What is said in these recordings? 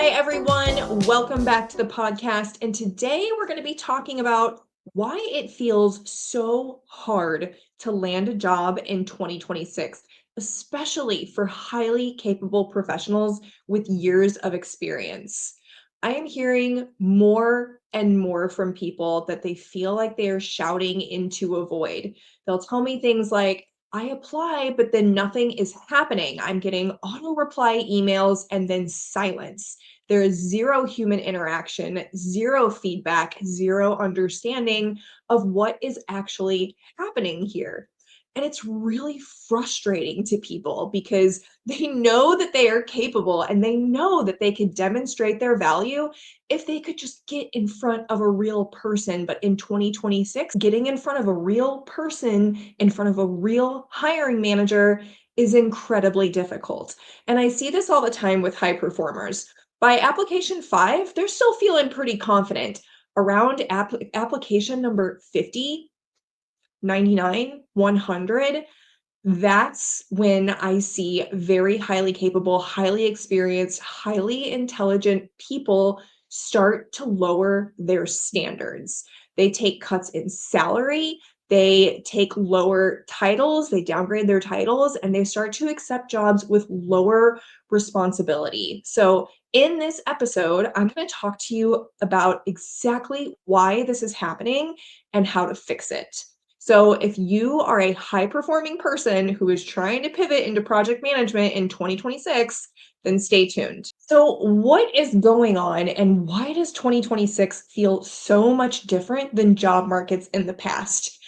Hi, everyone. Welcome back to the podcast. And today we're going to be talking about why it feels so hard to land a job in 2026, especially for highly capable professionals with years of experience. I am hearing more and more from people that they feel like they are shouting into a void. They'll tell me things like, I apply, but then nothing is happening. I'm getting auto reply emails and then silence. There is zero human interaction, zero feedback, zero understanding of what is actually happening here. And it's really frustrating to people because they know that they are capable and they know that they could demonstrate their value if they could just get in front of a real person. But in 2026, getting in front of a real person, in front of a real hiring manager is incredibly difficult. And I see this all the time with high performers. By application 5, they're still feeling pretty confident. Around application number 50, 99, 100, that's when I see very highly capable, highly experienced, highly intelligent people start to lower their standards. They take cuts in salary, they take lower titles, they downgrade their titles, and they start to accept jobs with lower responsibility. So, in this episode, I'm going to talk to you about exactly why this is happening and how to fix it. So if you are a high performing person who is trying to pivot into project management in 2026, then stay tuned. So what is going on and why does 2026 feel so much different than job markets in the past?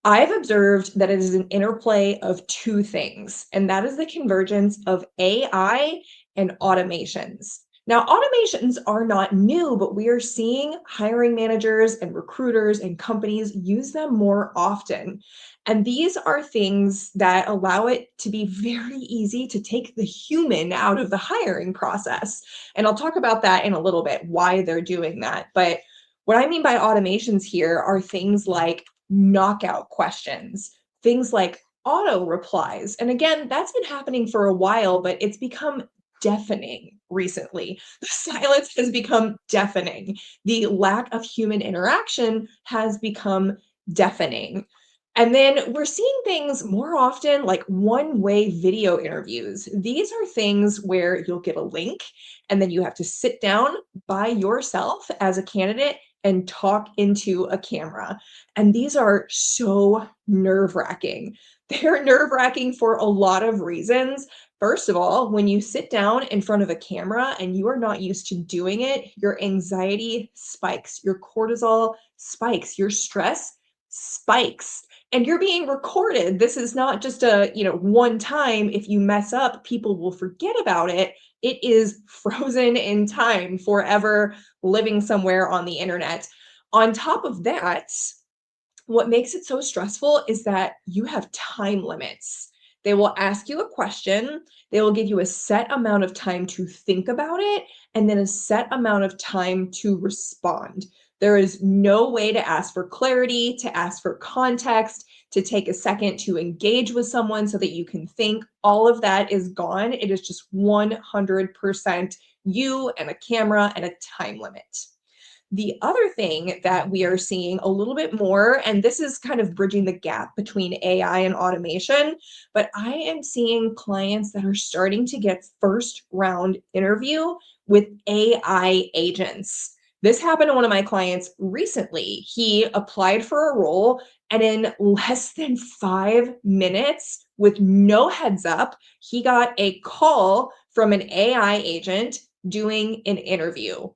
I've observed that it is an interplay of two things, and that is the convergence of AI and automations. Now, automations are not new, but we are seeing hiring managers and recruiters and companies use them more often. And these are things that allow it to be very easy to take the human out of the hiring process. And I'll talk about that in a little bit, why they're doing that. But what I mean by automations here are things like knockout questions, things like auto replies. And again, that's been happening for a while, but it's become deafening recently. The silence has become deafening. The lack of human interaction has become deafening. And then we're seeing things more often like one-way video interviews. These are things where you'll get a link and then you have to sit down by yourself as a candidate and talk into a camera. And these are so nerve-wracking. They're nerve-wracking for a lot of reasons. First of all, when you sit down in front of a camera and you are not used to doing it, your anxiety spikes, your cortisol spikes, your stress spikes. And you're being recorded. This is not just a, one time. If you mess up, people will forget about it. It is frozen in time, forever living somewhere on the internet. On top of that, what makes it so stressful is that you have time limits. They will ask you a question, they will give you a set amount of time to think about it, and then a set amount of time to respond. There is no way to ask for clarity, to ask for context, to take a second to engage with someone so that you can think. All of that is gone. It is just 100% you and a camera and a time limit. The other thing that we are seeing a little bit more, and this is kind of bridging the gap between AI and automation, but I am seeing clients that are starting to get first round interview with AI agents. This happened to one of my clients recently. He applied for a role, and in less than 5 minutes, with no heads up, he got a call from an AI agent doing an interview.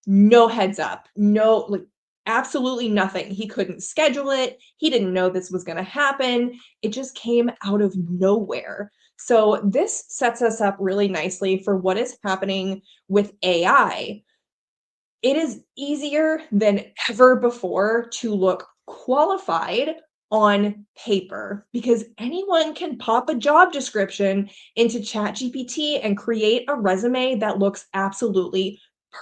No heads up, no, like absolutely nothing. He couldn't schedule it. He didn't know this was going to happen. It just came out of nowhere. So this sets us up really nicely for what is happening with AI. It is easier than ever before to look qualified on paper because anyone can pop a job description into ChatGPT and create a resume that looks absolutely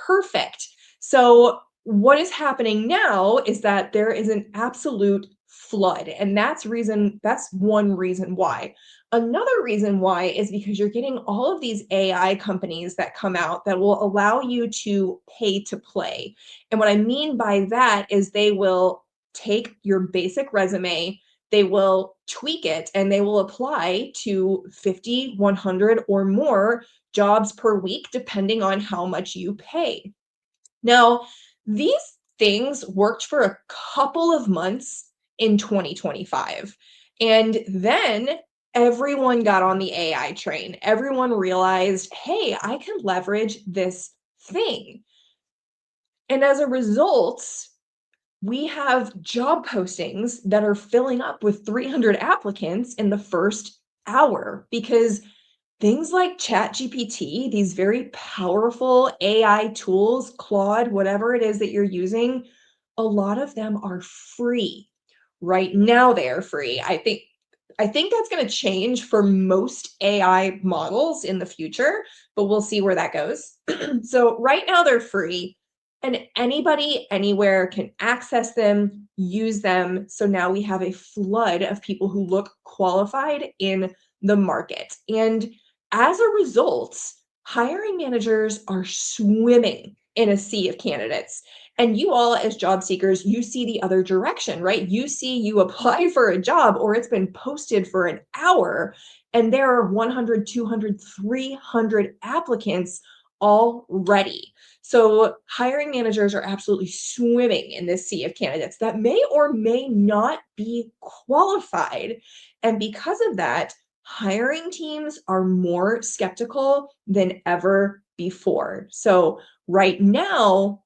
perfect. So what is happening now is that there is an absolute flood. And that's one reason why. Another reason why is because you're getting all of these AI companies that come out that will allow you to pay to play. And what I mean by that is they will take your basic resume, they will tweak it, and they will apply to 50, 100, or more jobs per week, depending on how much you pay. Now, these things worked for a couple of months in 2025. And then everyone got on the AI train. Everyone realized, hey, I can leverage this thing. And as a result, we have job postings that are filling up with 300 applicants in the first hour because things like ChatGPT, these very powerful AI tools, Claude, whatever it is that you're using, a lot of them are free. Right now they are free. I think that's going to change for most AI models in the future, but we'll see where that goes. So right now they're free and anybody anywhere can access them, use them. So now we have a flood of people who look qualified in the market. And as a result, hiring managers are swimming in a sea of candidates. And you all, as job seekers, you see the other direction, right? You see you apply for a job or it's been posted for an hour and there are 100, 200, 300 applicants already. So hiring managers are absolutely swimming in this sea of candidates that may or may not be qualified. And because of that, hiring teams are more skeptical than ever before. So right now,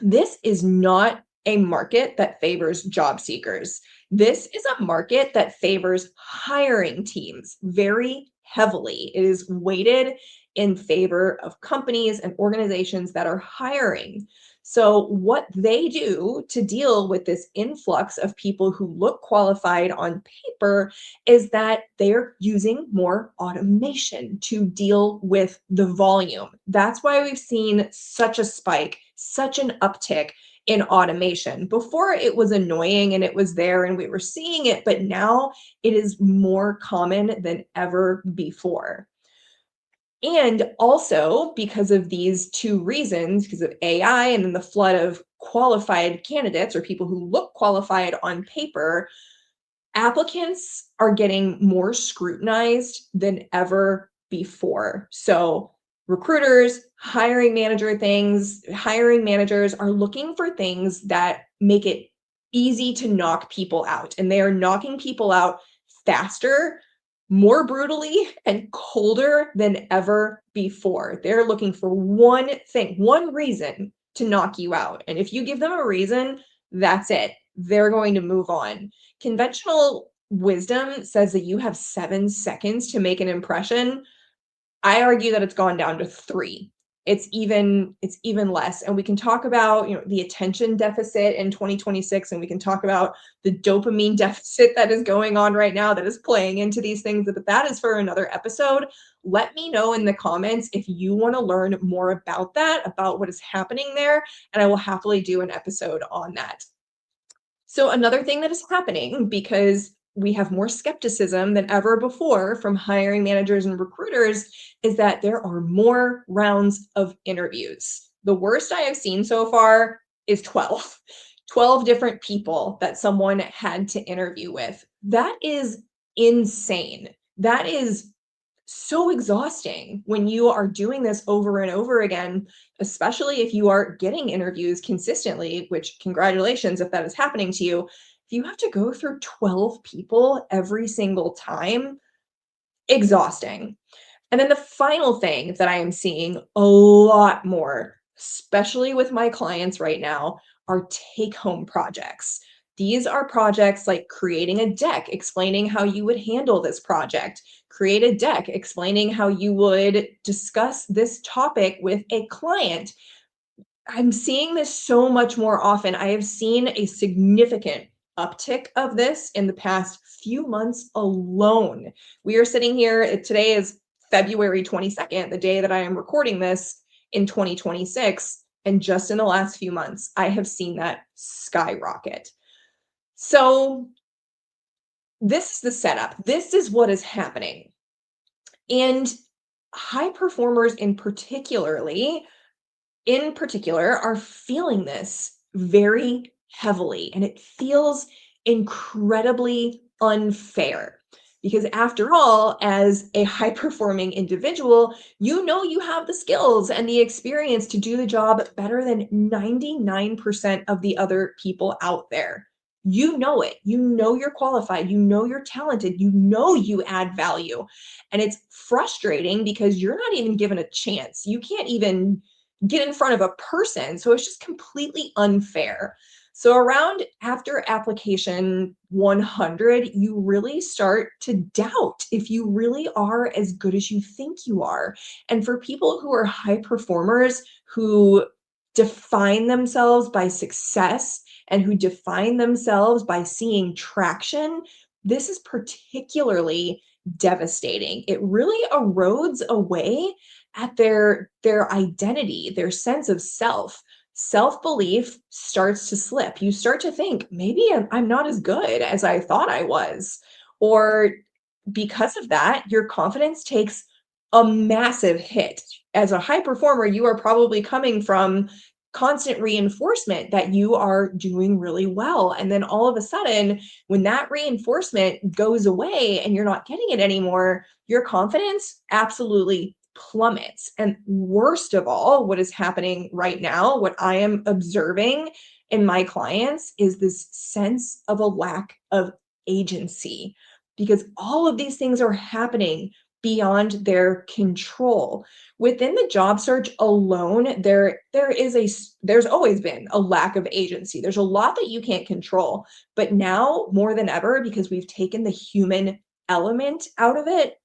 this is not a market that favors job seekers. This is a market that favors hiring teams very heavily. It is weighted in favor of companies and organizations that are hiring. So, what they do to deal with this influx of people who look qualified on paper is that they're using more automation to deal with the volume. That's why we've seen such a spike, such an uptick in automation. Before it was annoying and it was there and we were seeing it, but now it is more common than ever before. And also because of these two reasons, because of AI and then the flood of qualified candidates or people who look qualified on paper, applicants are getting more scrutinized than ever before. So recruiters, hiring managers are looking for things that make it easy to knock people out. And they are knocking people out faster, more brutally, and colder than ever before. They're looking for one thing, one reason to knock you out. And if you give them a reason, that's it. They're going to move on. Conventional wisdom says that you have 7 seconds to make an impression. I argue that it's gone down to 3. It's even less. And we can talk about, the attention deficit in 2026, and we can talk about the dopamine deficit that is going on right now that is playing into these things, but that is for another episode. Let me know in the comments if you want to learn more about that, about what is happening there, and I will happily do an episode on that. So another thing that is happening, because we have more skepticism than ever before from hiring managers and recruiters, is that there are more rounds of interviews. The worst I have seen so far is 12. 12 different people that someone had to interview with. That is insane. That is so exhausting when you are doing this over and over again, especially if you are getting interviews consistently, which congratulations if that is happening to you. If you have to go through 12 people every single time, exhausting. And then the final thing that I am seeing a lot more, especially with my clients right now, are take home projects. These are projects like creating a deck explaining how you would handle this project, create a deck explaining how you would discuss this topic with a client. I'm seeing this so much more often. I have seen a significant uptick of this in the past few months alone. We are sitting here, today is February 22nd, the day that I am recording this in 2026. And just in the last few months, I have seen that skyrocket. So this is the setup. This is what is happening. And high performers in particular are feeling this very heavily, and it feels incredibly unfair. Because after all, as a high performing individual, you know you have the skills and the experience to do the job better than 99% of the other people out there. You know it. You know you're qualified. You know you're talented. You know you add value. And it's frustrating because you're not even given a chance. You can't even get in front of a person. So it's just completely unfair. So around after application 100, you really start to doubt if you really are as good as you think you are. And for people who are high performers who define themselves by success and who define themselves by seeing traction, this is particularly devastating. It really erodes away at their identity, their sense of self. Self-belief starts to slip. You start to think, maybe I'm not as good as I thought I was. Or because of that, your confidence takes a massive hit. As a high performer, you are probably coming from constant reinforcement that you are doing really well. And then all of a sudden, when that reinforcement goes away and you're not getting it anymore, your confidence absolutely plummets. And worst of all, what is happening right now, what I am observing in my clients is this sense of a lack of agency because all of these things are happening beyond their control. Within the job search alone, there's always been a lack of agency. There's a lot that you can't control, but now more than ever, because we've taken the human element out of it,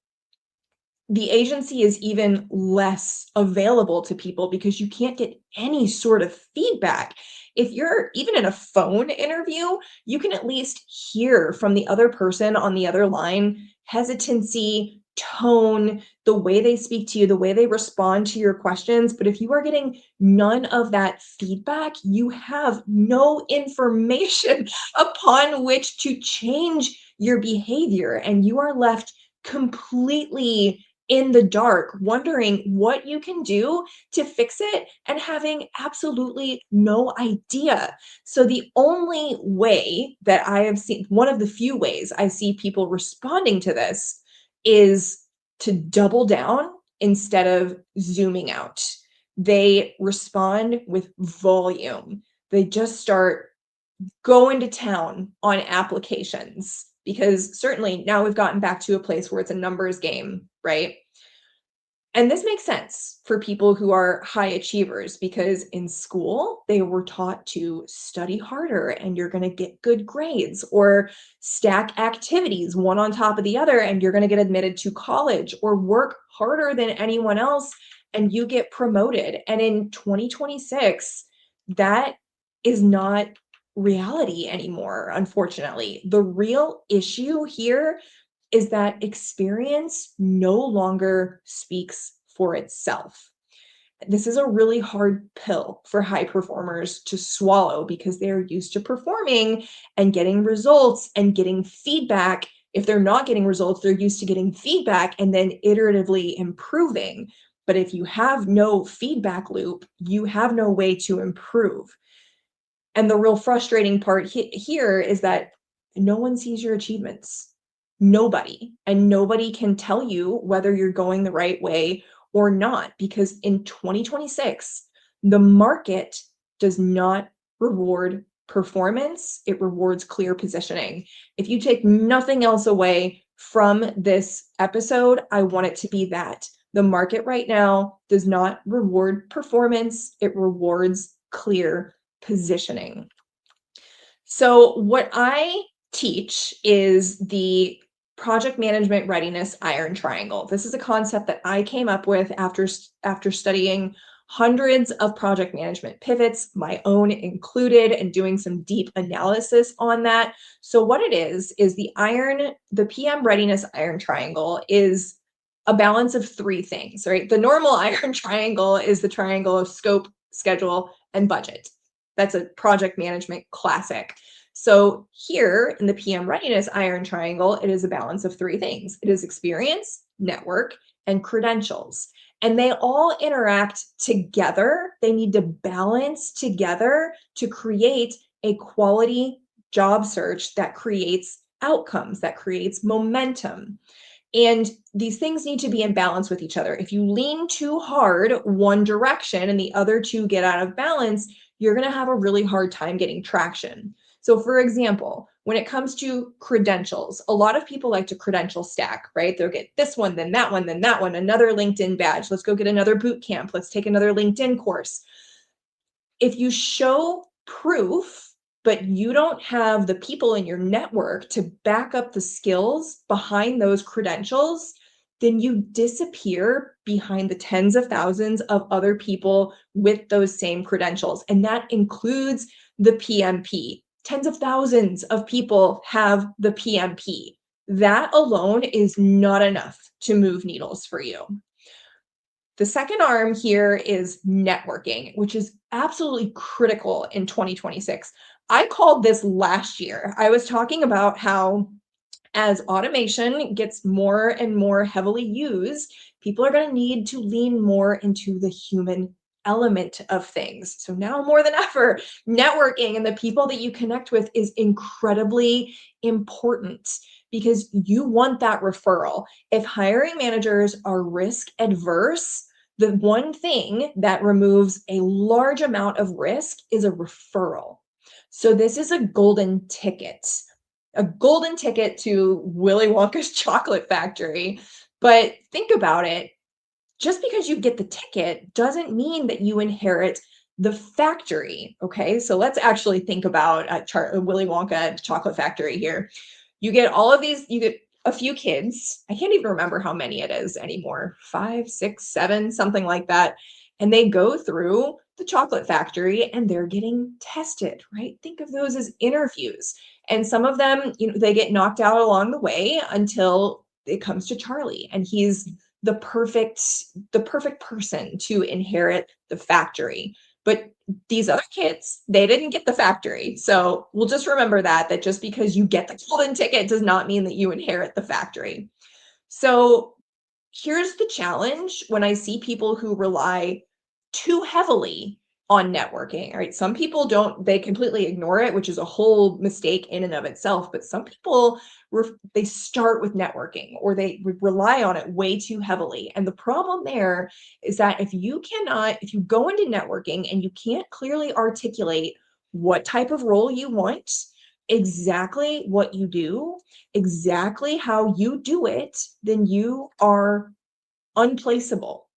the agency is even less available to people because you can't get any sort of feedback. If you're even in a phone interview, you can at least hear from the other person on the other line hesitancy, tone, the way they speak to you, the way they respond to your questions. But if you are getting none of that feedback, you have no information upon which to change your behavior, and you are left completely in the dark, wondering what you can do to fix it and having absolutely no idea. So, the only way that I have seen, one of the few ways I see people responding to this is to double down instead of zooming out. They respond with volume. They just start going to town on applications because certainly now we've gotten back to a place where it's a numbers game, right? And this makes sense for people who are high achievers because in school, they were taught to study harder and you're going to get good grades, or stack activities one on top of the other and you're going to get admitted to college, or work harder than anyone else and you get promoted. And in 2026, that is not reality anymore, unfortunately. The real issue here is that experience no longer speaks for itself. This is a really hard pill for high performers to swallow because they're used to performing and getting results and getting feedback. If they're not getting results, they're used to getting feedback and then iteratively improving. But if you have no feedback loop, you have no way to improve. And the real frustrating part here is that no one sees your achievements. Nobody. And nobody can tell you whether you're going the right way or not, because in 2026, the market does not reward performance, it rewards clear positioning. If you take nothing else away from this episode, I want it to be that the market right now does not reward performance, it rewards clear positioning. So, what I teach is the project management readiness iron triangle. This is a concept that I came up with after studying hundreds of project management pivots, my own included, and doing some deep analysis on that. So what it is the PM readiness iron triangle is a balance of three things, right? The normal iron triangle is the triangle of scope, schedule, and budget. That's a project management classic. So here in the PM readiness iron triangle, it is a balance of three things. It is experience, network, and credentials. And they all interact together. They need to balance together to create a quality job search that creates outcomes, that creates momentum. And these things need to be in balance with each other. If you lean too hard one direction and the other two get out of balance, you're going to have a really hard time getting traction. So, for example, when it comes to credentials, a lot of people like to credential stack, right? They'll get this one, then that one, then that one, another LinkedIn badge. Let's go get another boot camp. Let's take another LinkedIn course. If you show proof, but you don't have the people in your network to back up the skills behind those credentials, then you disappear behind the tens of thousands of other people with those same credentials. And that includes the PMP. Tens of thousands of people have the PMP. That alone is not enough to move needles for you. The second arm here is networking, which is absolutely critical in 2026. I called this last year. I was talking about how as automation gets more and more heavily used, people are going to need to lean more into the human element of things. So now more than ever, networking and the people that you connect with is incredibly important because you want that referral. If hiring managers are risk adverse, the one thing that removes a large amount of risk is a referral. So this is a golden ticket to Willy Wonka's chocolate factory. But think about it. Just because you get the ticket doesn't mean that you inherit the factory. Okay. So let's actually think about Willy Wonka chocolate factory here. You get all of these, you get a few kids. I can't even remember how many it is anymore. 5, 6, 7, something like that. And they go through the chocolate factory and they're getting tested, right? Think of those as interviews. And some of them, they get knocked out along the way until it comes to Charlie and he's the perfect person to inherit the factory. But these other kids, they didn't get the factory. So we'll just remember that just because you get the golden ticket does not mean that you inherit the factory. So here's the challenge when I see people who rely too heavily on networking, right? Some people don't, they completely ignore it, which is a whole mistake in and of itself. But some people, they start with networking or they rely on it way too heavily. And the problem there is that if you go into networking and you can't clearly articulate what type of role you want, exactly what you do, exactly how you do it, then you are unplaceable.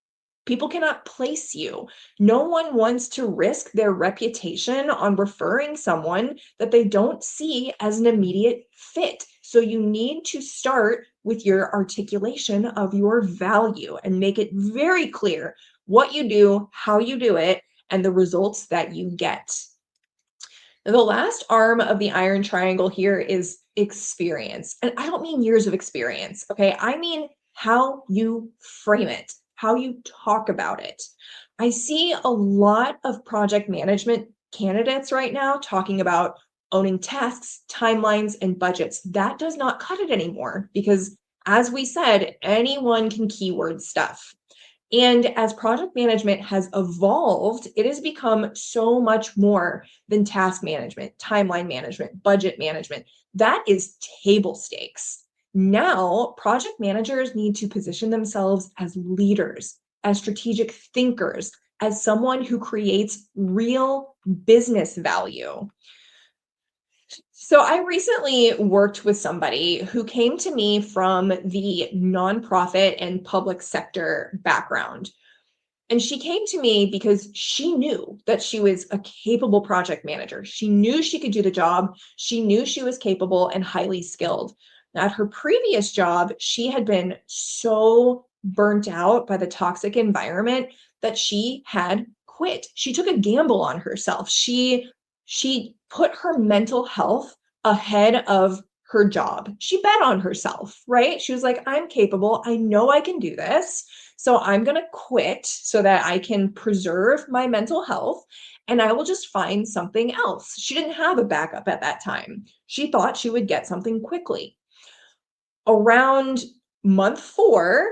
People cannot place you. No one wants to risk their reputation on referring someone that they don't see as an immediate fit. So you need to start with your articulation of your value and make it very clear what you do, how you do it, and the results that you get. The last arm of the iron triangle here is experience. And I don't mean years of experience, okay? I mean how you frame it, how you talk about it. I see a lot of project management candidates right now talking about owning tasks, timelines, and budgets. That does not cut it anymore because, as we said, anyone can keyword stuff. And as project management has evolved, it has become so much more than task management, timeline management, budget management. That is table stakes. Now, project managers need to position themselves as leaders, as strategic thinkers, as someone who creates real business value. So I recently worked with somebody who came to me from the nonprofit and public sector background. And she came to me because she knew that she was a capable project manager. She knew she could do the job. She knew she was capable and highly skilled. Now, at her previous job, she had been so burnt out by the toxic environment that she had quit. She took a gamble on herself. She put her mental health ahead of her job. She bet on herself, right? She was like, I'm capable. I know I can do this. So I'm going to quit so that I can preserve my mental health and I will just find something else. She didn't have a backup at that time. She thought she would get something quickly. Around month 4,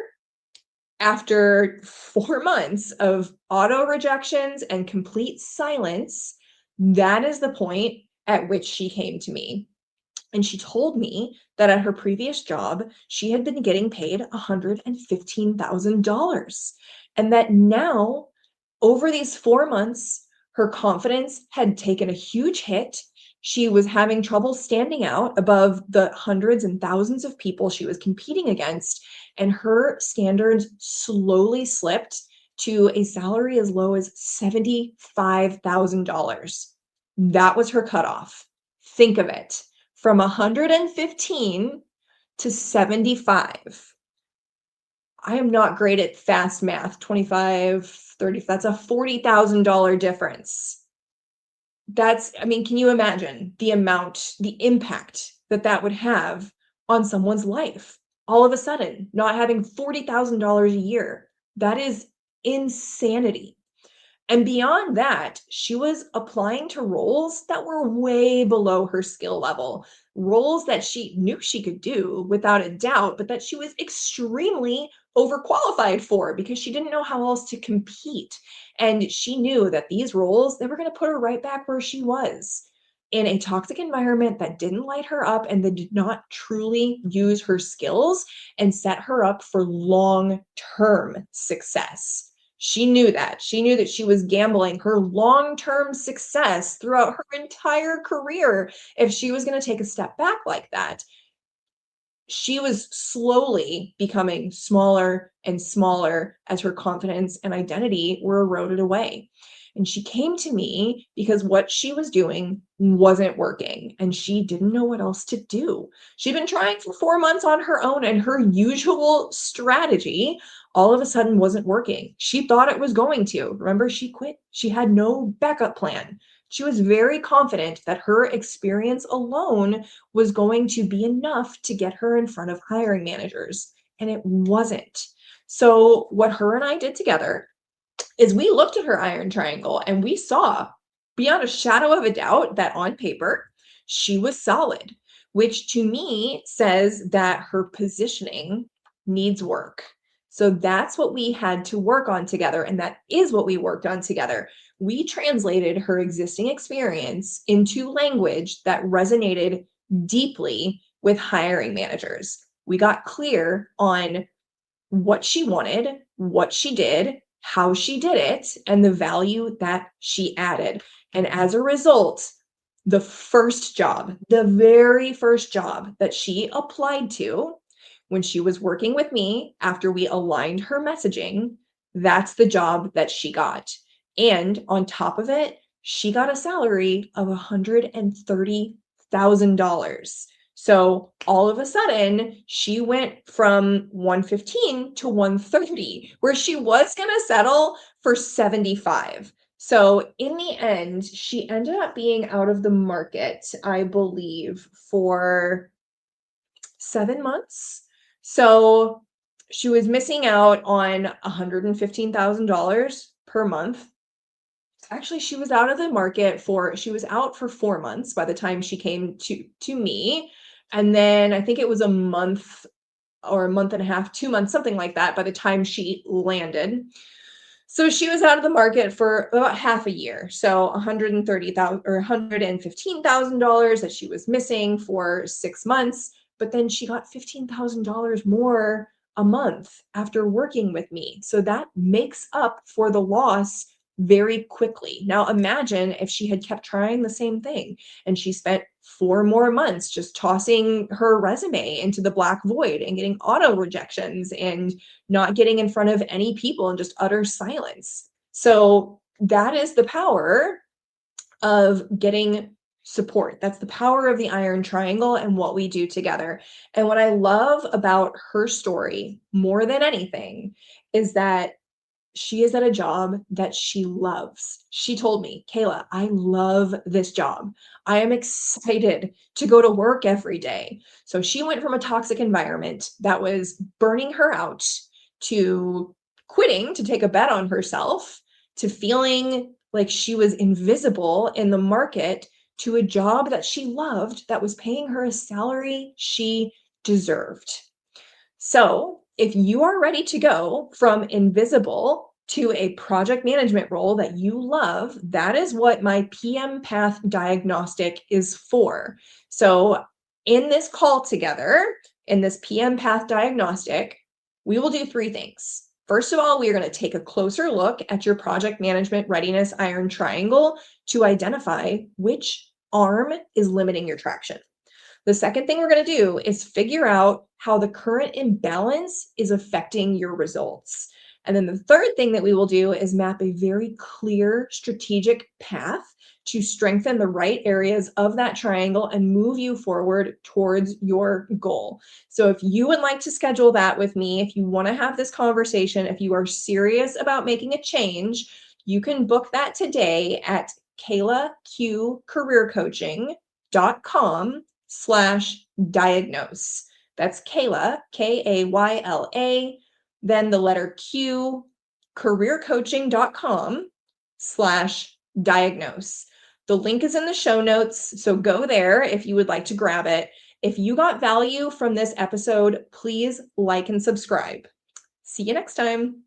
after 4 months of auto rejections and complete silence, that is the point at which she came to me. And she told me that at her previous job, she had been getting paid $115,000. And that now, over these 4 months, her confidence had taken a huge hit. She was having trouble standing out above the hundreds and thousands of people she was competing against. And her standards slowly slipped to a salary as low as $75,000. That was her cutoff. Think of it, from 115 to 75. I am not great at fast math. 25, 30, that's a $40,000 difference. I mean, can you imagine the impact that that would have on someone's life? All of a sudden, not having $40,000 a year. That is insanity. And beyond that, she was applying to roles that were way below her skill level, roles that she knew she could do without a doubt, but that she was extremely overqualified for because she didn't know how else to compete. And she knew that these roles, they were going to put her right back where she was, in a toxic environment that didn't light her up and that did not truly use her skills and set her up for long-term success. She knew that. She knew that she was gambling her long-term success throughout her entire career if she was going to take a step back like that. She was slowly becoming smaller and smaller as her confidence and identity were eroded away. And she came to me because what she was doing wasn't working and she didn't know what else to do. She'd been trying for 4 months on her own and her usual strategy all of a sudden wasn't working. She thought it was going to. Remember, she quit. She had no backup plan. She was very confident that her experience alone was going to be enough to get her in front of hiring managers, and it wasn't. So what her and I did together is we looked at her iron triangle and we saw beyond a shadow of a doubt that on paper she was solid, which to me says that her positioning needs work. So that's what we had to work on together, and that is what we worked on together. We translated her existing experience into language that resonated deeply with hiring managers. We got clear on what she wanted, what she did, how she did it, and the value that she added. And as a result, the very first job that she applied to when she was working with me after we aligned her messaging, that's the job that she got. And on top of it, she got a salary of $130,000. So all of a sudden, she went from 115 to 130, where she was going to settle for 75. So in the end, she ended up being out of the market, I believe, for 7 months. So she was missing out on $115,000 per month. Actually, she was out for 4 months by the time she came to me. And then I think it was a month or a month and a half, 2 months, something like that by the time she landed. So she was out of the market for about half a year. So 130,000 or $115,000 that she was missing for 6 months, but then she got $15,000 more a month after working with me. So that makes up for the loss very quickly. Now imagine if she had kept trying the same thing and she spent 4 more months just tossing her resume into the black void and getting auto rejections and not getting in front of any people and just utter silence. So that is the power of getting support. That's the power of the iron triangle and what we do together. And what I love about her story more than anything is that she is at a job that she loves. She told me, Kayla, I love this job. I am excited to go to work every day. So she went from a toxic environment that was burning her out to quitting to take a bet on herself to feeling like she was invisible in the market to a job that she loved that was paying her a salary she deserved. So, if you are ready to go from invisible to a project management role that you love, that is what my PM Path diagnostic is for. So, in this call together, in this PM Path diagnostic, we will do three things. First of all, we are going to take a closer look at your project management readiness iron triangle to identify which arm is limiting your traction. The second thing we're going to do is figure out how the current imbalance is affecting your results. And then the third thing that we will do is map a very clear strategic path to strengthen the right areas of that triangle and move you forward towards your goal. So if you would like to schedule that with me, if you want to have this conversation, if you are serious about making a change, you can book that today at KaylaQCareerCoaching.com/diagnose. That's Kayla, Kayla, then the letter Q, careercoaching.com/diagnose. The link is in the show notes, so go there if you would like to grab it. If you got value from this episode, please like and subscribe. See you next time.